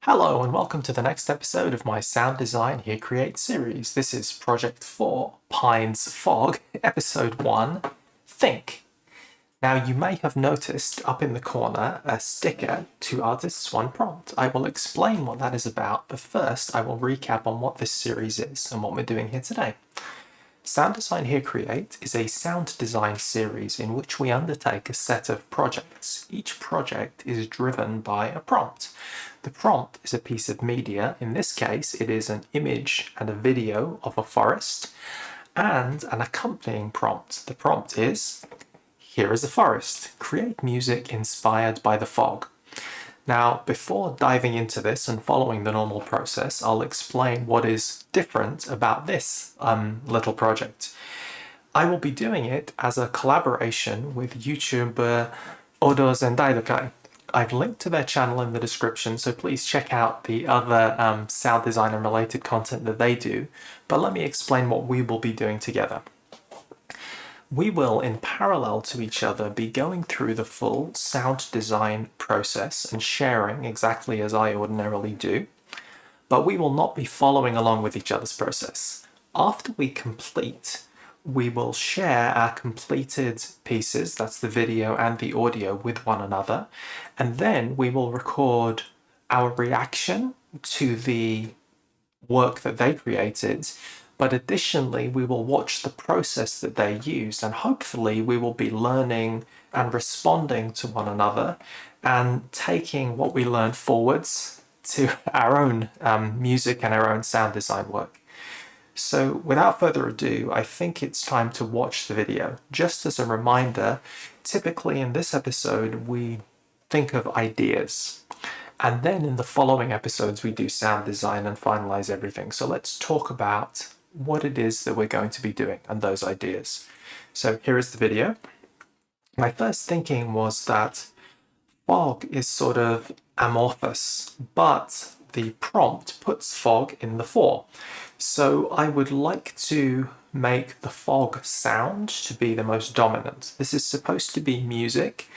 Hello and welcome to the next episode of my Sound Design Here Create series. This is Project 4, Pine's Fog, Episode 1, Think. Now you may have noticed up in the corner a sticker, 2 artists, 1 prompt. I will explain what that is about, but first I will recap on what this series is and what we're doing here today. Sound Design Here Create is a sound design series in which we undertake a set of projects. Each project is driven by a prompt. The prompt is a piece of media. In this case, it is an image and a video of a forest and an accompanying prompt. The prompt is, here is a forest. Create music inspired by the fog. Now, before diving into this and following the normal process, I'll explain what is different about this little project. I will be doing it as a collaboration with YouTuber Odo Zendaidokai. I've linked to their channel in the description, so please check out the other sound design and related content that they do, but let me explain what we will be doing together. We will, in parallel to each other, be going through the full sound design process and sharing exactly as I ordinarily do, but we will not be following along with each other's process. After we complete, we will share our completed pieces, that's the video and the audio, with one another, and then we will record our reaction to the work that they created. But additionally, we will watch the process that they used, and hopefully we will be learning and responding to one another and taking what we learned forwards to our own music and our own sound design work. So without further ado, I think it's time to watch the video. Just as a reminder, typically in this episode, we think of ideas. And then in the following episodes, we do sound design and finalize everything. So let's talk about what it is that we're going to be doing and those ideas. So here is the video. My first thinking was that fog is sort of amorphous, but the prompt puts fog in the fore. So I would like to make the fog sound to be the most dominant. This is supposed to be music,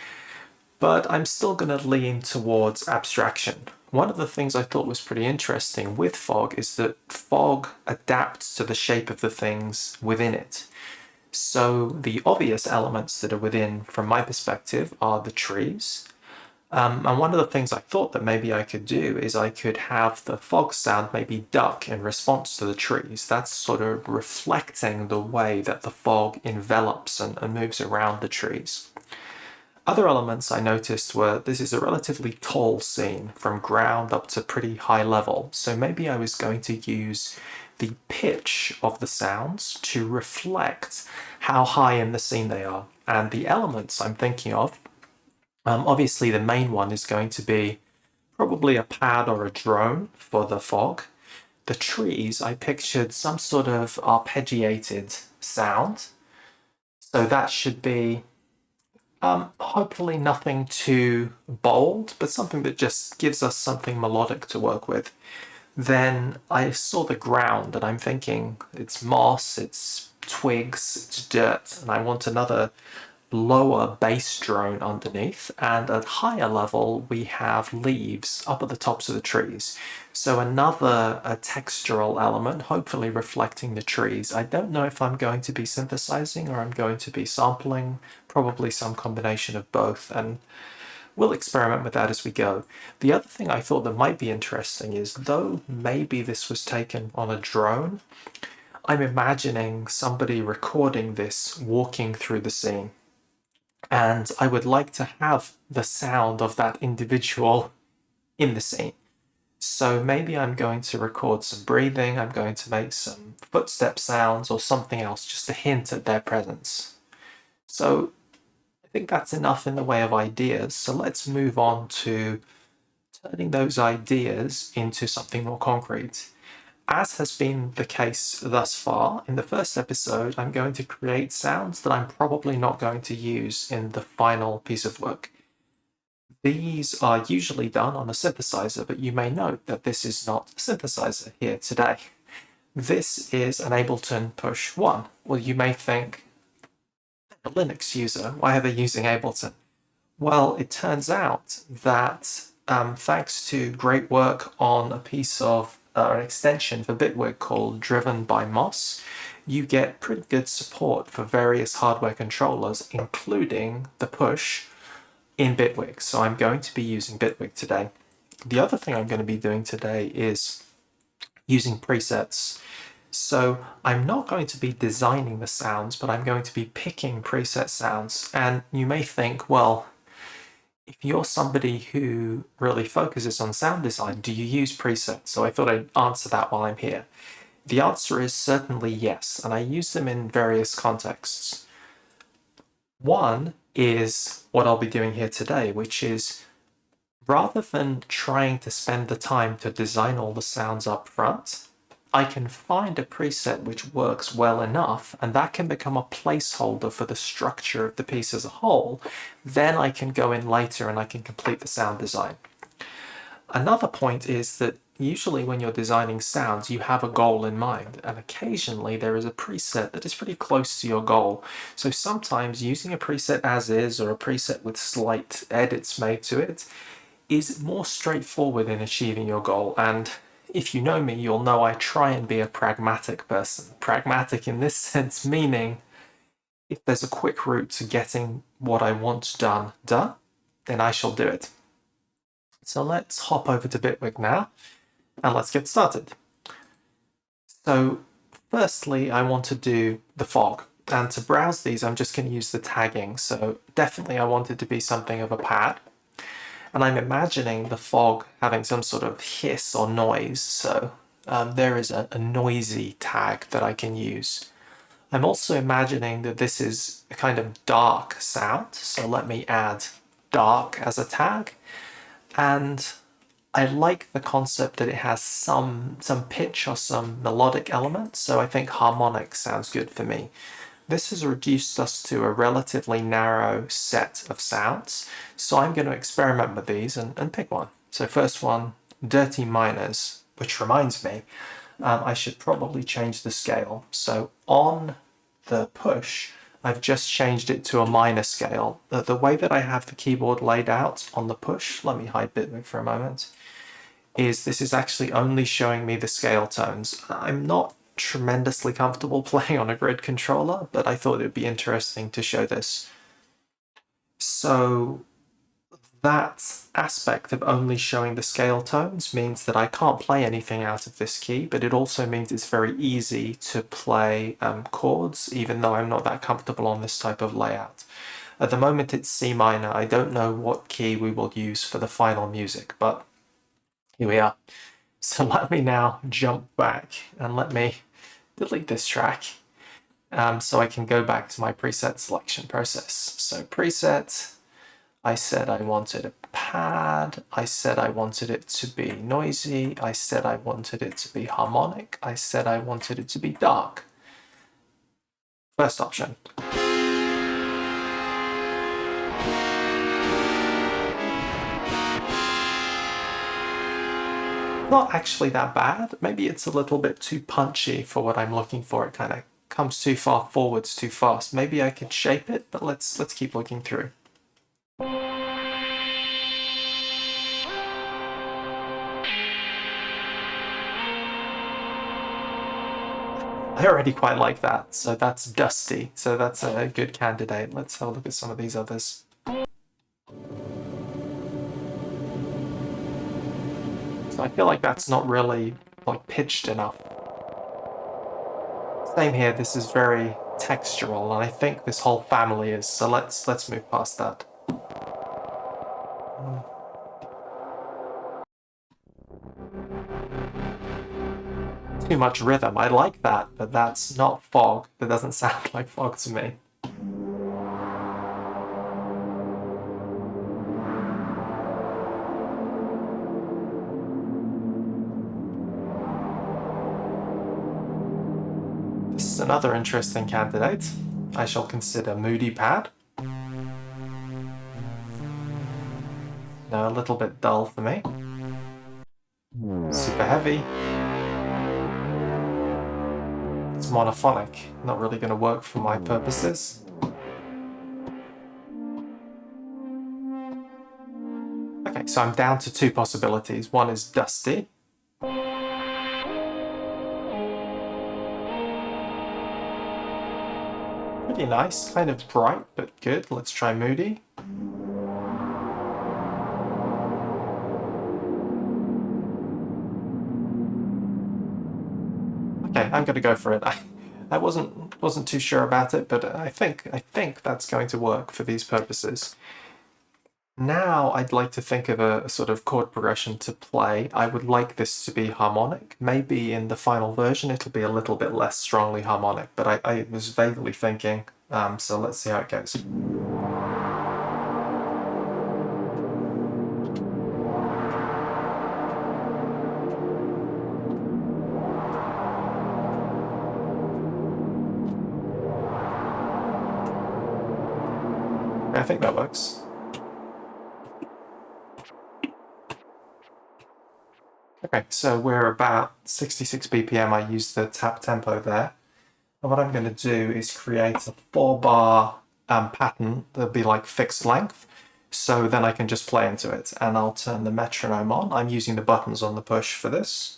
but I'm still going to lean towards abstraction. One of the things I thought was pretty interesting with fog is that fog adapts to the shape of the things within it. So the obvious elements that are within, from my perspective, are the trees. And one of the things I thought that maybe I could do is I could have the fog sound maybe duck in response to the trees. That's sort of reflecting the way that the fog envelops and moves around the trees. Other elements I noticed were this is a relatively tall scene from ground up to pretty high level, so maybe I was going to use the pitch of the sounds to reflect how high in the scene they are. And the elements I'm thinking of, obviously the main one is going to be probably a pad or a drone for the fog. The trees, I pictured some sort of arpeggiated sound, so that should be hopefully nothing too bold, but something that just gives us something melodic to work with. Then I saw the ground and I'm thinking it's moss, it's twigs, it's dirt, and I want another lower bass drone underneath, and at higher level we have leaves up at the tops of the trees. So another textural element, hopefully reflecting the trees. I don't know if I'm going to be synthesizing or I'm going to be sampling, probably some combination of both, and we'll experiment with that as we go. The other thing I thought that might be interesting is, though maybe this was taken on a drone, I'm imagining somebody recording this walking through the scene. And I would like to have the sound of that individual in the scene. So maybe I'm going to record some breathing, I'm going to make some footstep sounds or something else just to hint at their presence. So I think that's enough in the way of ideas. So let's move on to turning those ideas into something more concrete. As has been the case thus far, in the first episode, I'm going to create sounds that I'm probably not going to use in the final piece of work. These are usually done on a synthesizer, but you may note that this is not a synthesizer here today. This is an Ableton Push 1. Well, you may think, a Linux user, why are they using Ableton? Well, it turns out that thanks to great work on a piece of an extension for Bitwig called Driven by Moss, you get pretty good support for various hardware controllers, including the push in Bitwig. So I'm going to be using Bitwig today. The other thing I'm going to be doing today is using presets. So I'm not going to be designing the sounds, but I'm going to be picking preset sounds. And you may think, well, if you're somebody who really focuses on sound design, do you use presets? So I thought I'd answer that while I'm here. The answer is certainly yes, and I use them in various contexts. One is what I'll be doing here today, which is rather than trying to spend the time to design all the sounds up front, I can find a preset which works well enough, and that can become a placeholder for the structure of the piece as a whole. Then I can go in later and I can complete the sound design. Another point is that usually when you're designing sounds, you have a goal in mind, and occasionally there is a preset that is pretty close to your goal. So sometimes using a preset as is, or a preset with slight edits made to it, is more straightforward in achieving your goal. And if you know me, you'll know I try and be a pragmatic person. Pragmatic in this sense meaning if there's a quick route to getting what I want done, then I shall do it. So let's hop over to Bitwig now and let's get started. So firstly, I want to do the fog. And to browse these, I'm just going to use the tagging. So definitely I want it to be something of a pad. And I'm imagining the fog having some sort of hiss or noise, so there is a noisy tag that I can use. I'm also imagining that this is a kind of dark sound, so let me add dark as a tag. And I like the concept that it has some pitch or some melodic element, so I think harmonic sounds good for me. This has reduced us to a relatively narrow set of sounds, so I'm going to experiment with these and pick one. So first one, dirty minors, which reminds me, I should probably change the scale. So on the push, I've just changed it to a minor scale. The way that I have the keyboard laid out on the push, let me hide Bitwig for a moment, is this is actually only showing me the scale tones. I'm not tremendously comfortable playing on a grid controller, but I thought it would be interesting to show this. So that aspect of only showing the scale tones means that I can't play anything out of this key, but it also means it's very easy to play chords, even though I'm not that comfortable on this type of layout. At the moment it's C minor. I don't know what key we will use for the final music, but here we are. So let me now jump back and let me delete this track so I can go back to my preset selection process. So preset, I said I wanted a pad, I said I wanted it to be noisy, I said I wanted it to be harmonic, I said I wanted it to be dark. First option. Not actually that bad. Maybe it's a little bit too punchy for what I'm looking for. It kind of comes too far forwards too fast. Maybe I could shape it, but let's keep looking through. I already quite like that, so that's dusty. So that's a good candidate. Let's have a look at some of these others. So I feel like that's not really like pitched enough. Same here, this is very textural, and I think this whole family is, so let's move past that. Too much rhythm. I like that, but that's not fog. That doesn't sound like fog to me. This is another interesting candidate. I shall consider Moody Pad. No, a little bit dull for me. Super heavy. It's monophonic. Not really going to work for my purposes. Okay, Okay, so I'm down to two possibilities. One is dusty. Pretty nice, kind of bright, but good. Let's try moody. Okay, I'm gonna go for it. I wasn't too sure about it, but I think that's going to work for these purposes. Now I'd like to think of a sort of chord progression to play. I would like this to be harmonic. Maybe in the final version it'll be a little bit less strongly harmonic, but I was vaguely thinking, so let's see how it goes. I think that works. Okay, so we're about 66 BPM. I used the tap tempo there. And what I'm going to do is create a 4-bar pattern that'll be like fixed length. So then I can just play into it. And I'll turn the metronome on. I'm using the buttons on the push for this.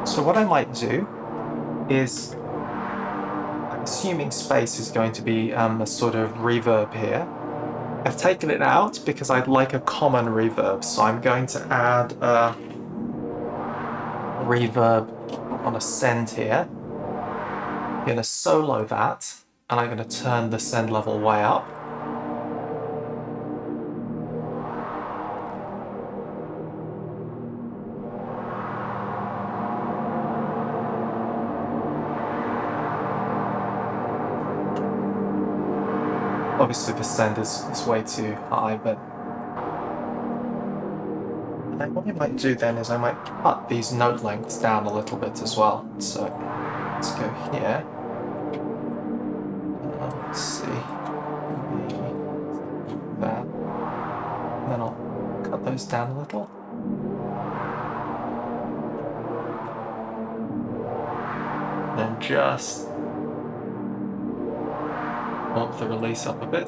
So what I might do is, I'm assuming space is going to be a sort of reverb here. I've taken it out because I'd like a common reverb, so I'm going to add a reverb on a send here. I'm going to solo that, and I'm going to turn the send level way up. Obviously the send is way too high, but what I might do then is I might cut these note lengths down a little bit as well. So let's go here. Let's see. That. And then I'll cut those down a little. Then just bump the release up a bit.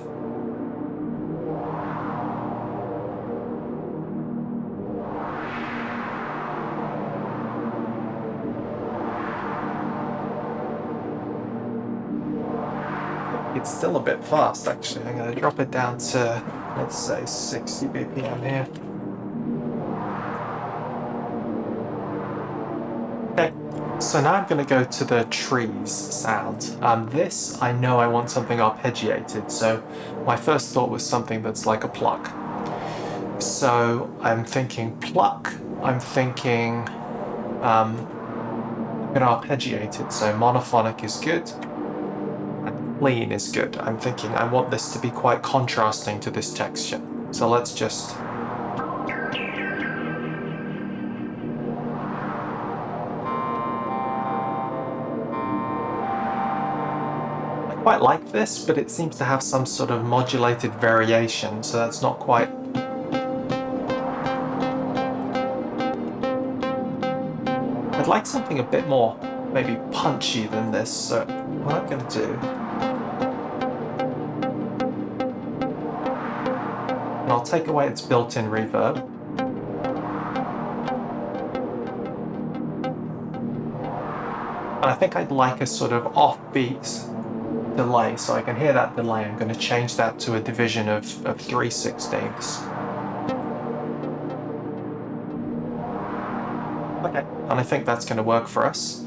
It's still a bit fast actually. I'm going to drop it down to, let's say, 60 BPM here. Okay, so now I'm going to go to the trees sound. This, I know I want something arpeggiated, so my first thought was something that's like a pluck. So I'm thinking pluck, I'm thinking I'm going to arpeggiate it, so monophonic is good, and clean is good. I'm thinking I want this to be quite contrasting to this texture. So let's just... quite like this, but it seems to have some sort of modulated variation, so that's not quite... I'd like something a bit more maybe punchy than this, so what I'm going to do... and I'll take away its built-in reverb. And I think I'd like a sort of offbeat delay, so I can hear that delay. I'm going to change that to a division of 3/16. Okay, and I think that's going to work for us.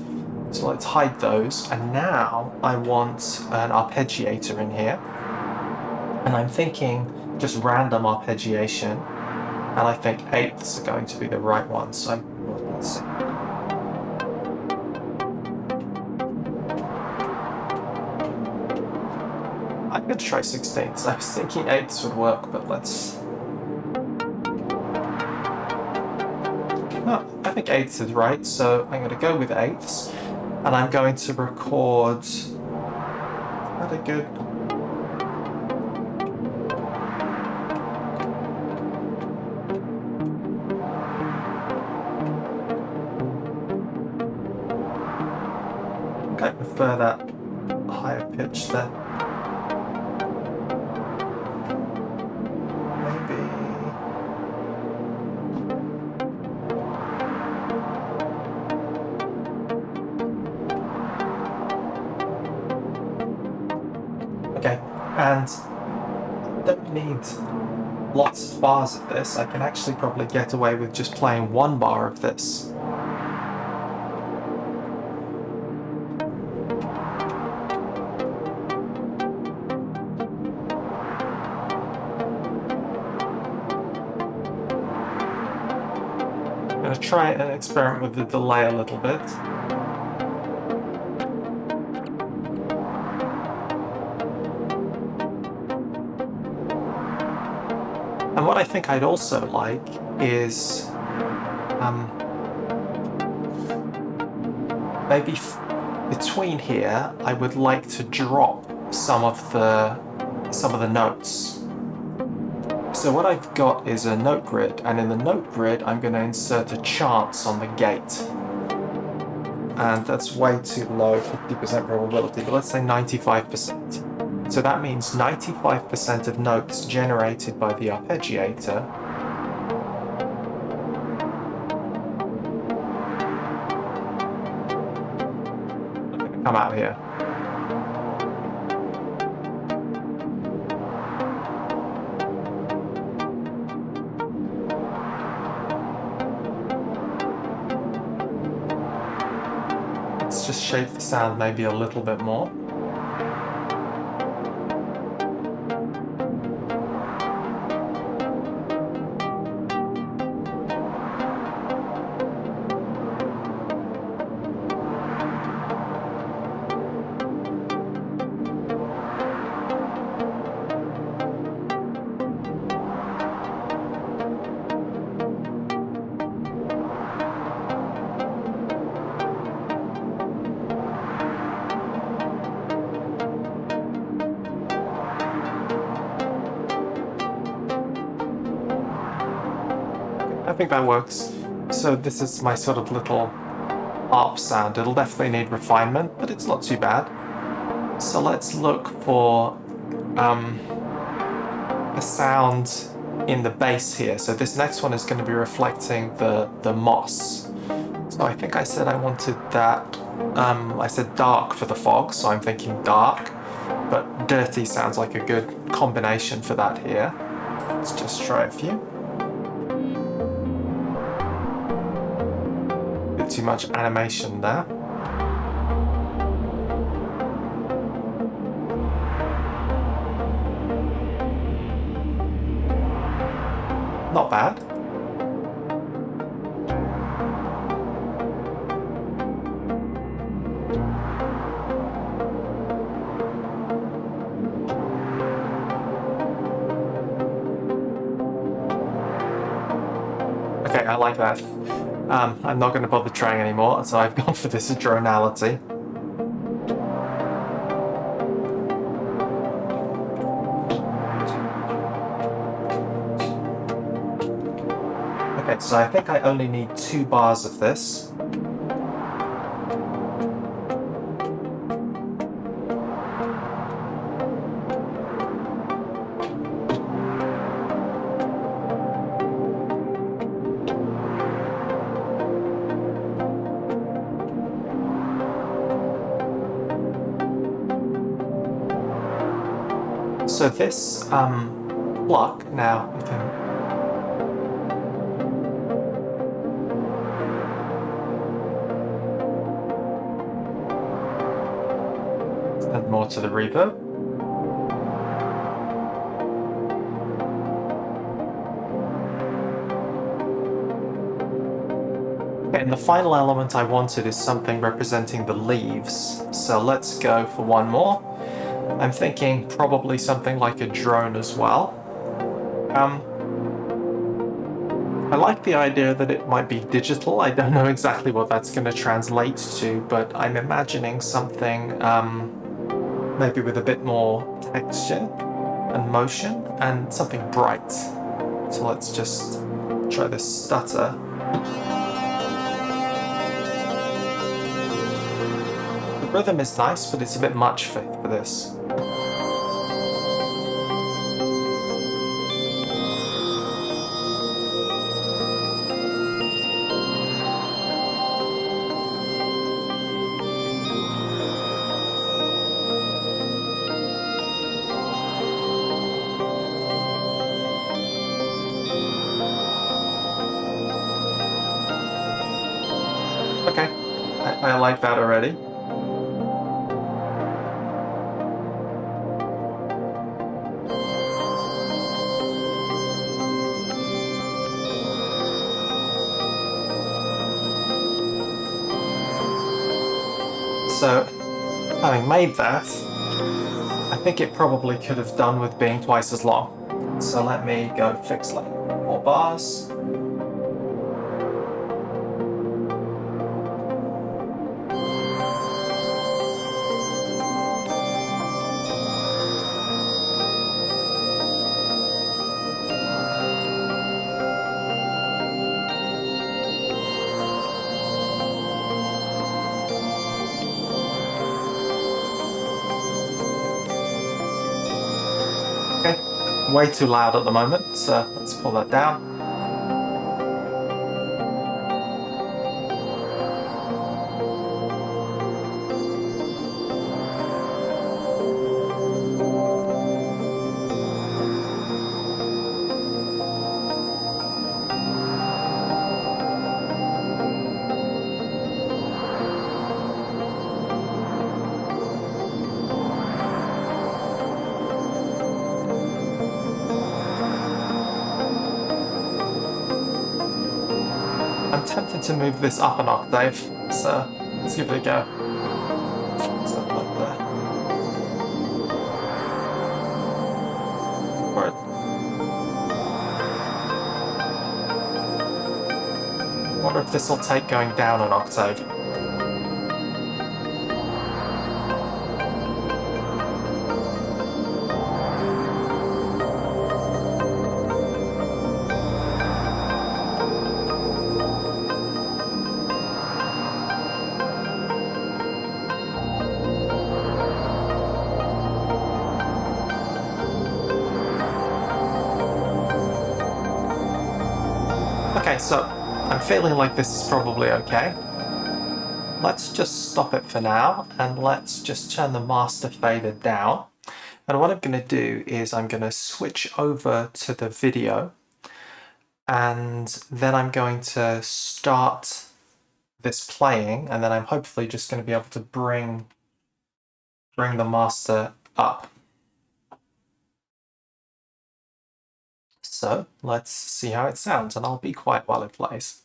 So let's hide those, and now I want an arpeggiator in here, and I'm thinking just random arpeggiation, and I think eighths are going to be the right one, so let's see. I'm going to try 16ths. I was thinking 8ths would work, but let's... Oh, think eighths is right, so I'm going to go with eighths. And I'm going to record... Is that a good... I prefer that higher pitch then. Maybe... Okay, and I don't need lots of bars of this. I can actually probably get away with just playing one bar of this. I'm going to try and experiment with the delay a little bit. And what I think I'd also like is maybe between here I would like to drop some of the notes. So what I've got is a note grid, and in the note grid I'm going to insert a chance on the gate. And that's way too low, 50% probability, but let's say 95%. So that means 95% of notes generated by the arpeggiator are going to come out here. Let's just shape the sound maybe a little bit more. I think that works. So this is my sort of little ARP sound. It'll definitely need refinement, but it's not too bad. So let's look for a sound in the bass here. So this next one is going to be reflecting the moss. So I think I said I wanted that, I said dark for the fog, so I'm thinking dark, but dirty sounds like a good combination for that here. Let's just try a few. Bit too much animation there. Not bad. Okay, I like that. I'm not going to bother trying anymore, so I've gone for this dronality. Okay, so I think I only need 2 bars of this. So this block, now we can add more to the reverb. Okay, and the final element I wanted is something representing the leaves. So let's go for one more. I'm thinking probably something like a drone as well. I like the idea that it might be digital. I don't know exactly what that's going to translate to, but I'm imagining something maybe with a bit more texture and motion and something bright. So let's just try this stutter. The rhythm is nice, but it's a bit much for this. Okay, I like that already. So, having made that, I think it probably could have done with being twice as long. So let me go fix like 4 bars. Okay, way too loud at the moment, so let's pull that down. I'm tempted to move this up an octave, so let's give it a go. So like that. Right. Wonder if this will take going down an octave. Okay, so I'm feeling like this is probably okay. Let's just stop it for now, and let's just turn the master fader down. And what I'm going to do is I'm going to switch over to the video, and then I'm going to start this playing, and then I'm hopefully just going to be able to bring the master up. So let's see how it sounds, and I'll be quiet while it plays.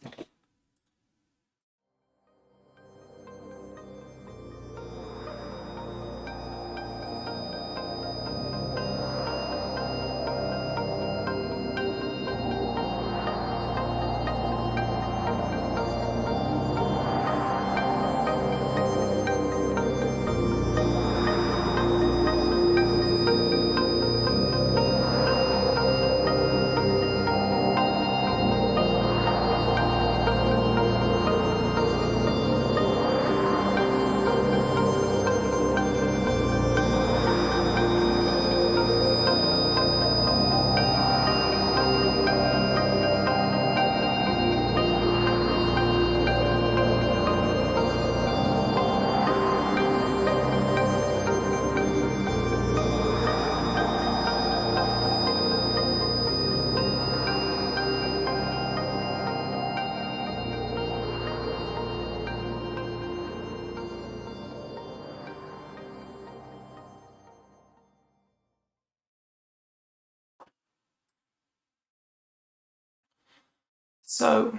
So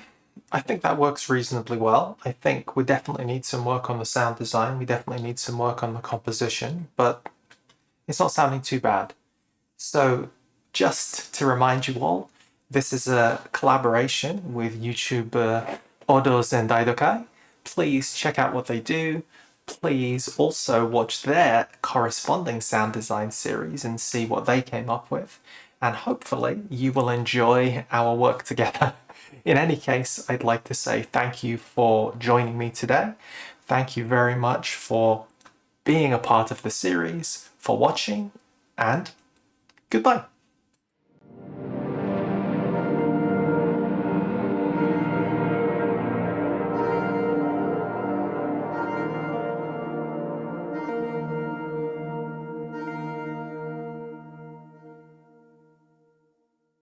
I think that works reasonably well. I think we definitely need some work on the sound design. We definitely need some work on the composition, but it's not sounding too bad. So just to remind you all, This is a collaboration with YouTuber Odos and Daidokai. Please check out what they do. Please also watch their corresponding sound design series and see what they came up with. And hopefully you will enjoy our work together. In any case, I'd like to say thank you for joining me today. Thank you very much for being a part of the series, for watching, and goodbye.